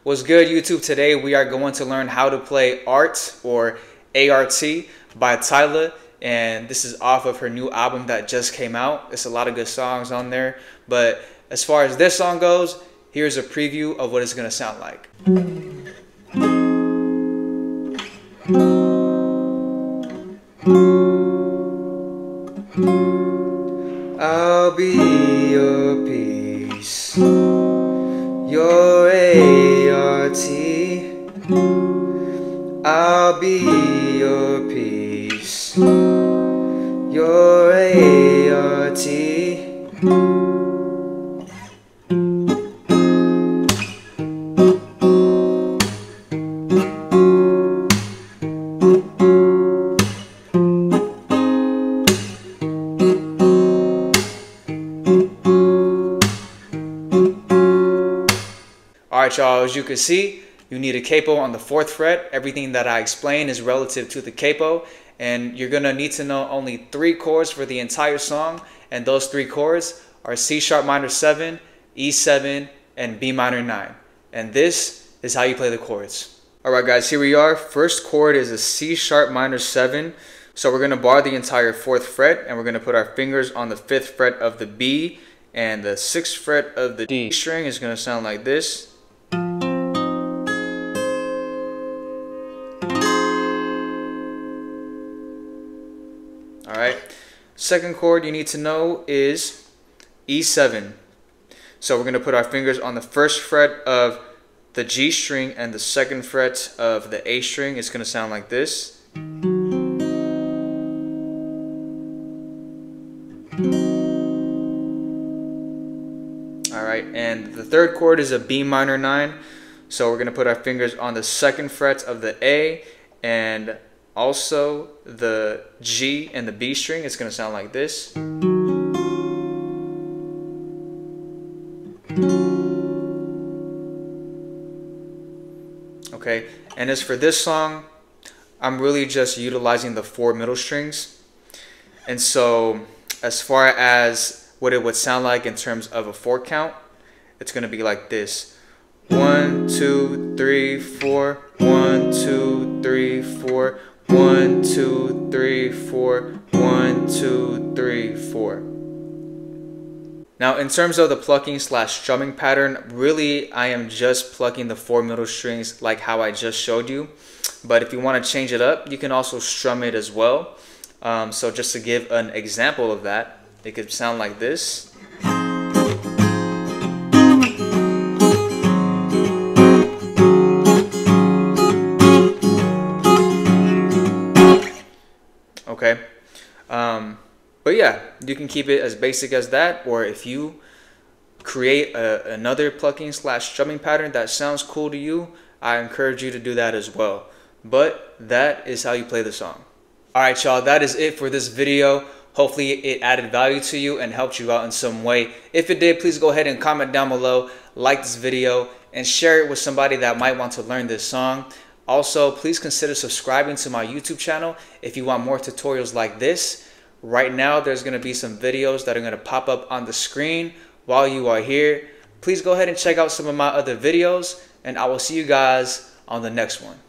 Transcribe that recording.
What's good, YouTube? Today we are going to learn how to play Art or ART by Tyla, and this is off of her new album that just came out. It's a lot of good songs on there, but as far as this song goes, here's a preview of what it's gonna sound like. I'll be your peace, your ART. I'll be your peace, your ART. Alright y'all, as you can see, you need a capo on the 4th fret. Everything that I explain is relative to the capo, and you're going to need to know only 3 chords for the entire song, and those 3 chords are C sharp minor 7, E7, and B minor 9. And this is how you play the chords. Alright guys, here we are. First chord is a C sharp minor 7. So we're going to bar the entire 4th fret, and we're going to put our fingers on the 5th fret of the B, and the 6th fret of the D string is going to sound like this. Alright, second chord you need to know is E7. So we're going to put our fingers on the 1st fret of the G string and the 2nd fret of the A string. It's going to sound like this. Alright, and the 3rd chord is a B minor 9. So we're going to put our fingers on the 2nd fret of the A and also the G and the B string. It's going to sound like this. Okay, and as for this song, I'm really just utilizing the 4 middle strings. And so as far as what it would sound like in terms of a 4 count, it's going to be like this. 1, 2, 3, 4, 1, 2, 3, 4, 1, 2, 3, 4, 1, 2, 3, 4. Now in terms of the plucking / strumming pattern, really I am just plucking the 4 middle strings like how I just showed you. But if you want to change it up, you can also strum it as well. So just to give an example of that, it could sound like this. Okay, but yeah, you can keep it as basic as that, or if you create another plucking / strumming pattern that sounds cool to you, I encourage you to do that as well. But that is how you play the song. Alright y'all, that is it for this video. Hopefully it added value to you and helped you out in some way. If it did, please go ahead and comment down below, like this video, and share it with somebody that might want to learn this song. Also, please consider subscribing to my YouTube channel if you want more tutorials like this. Right now, there's going to be some videos that are going to pop up on the screen while you are here. Please go ahead and check out some of my other videos, and I will see you guys on the next one.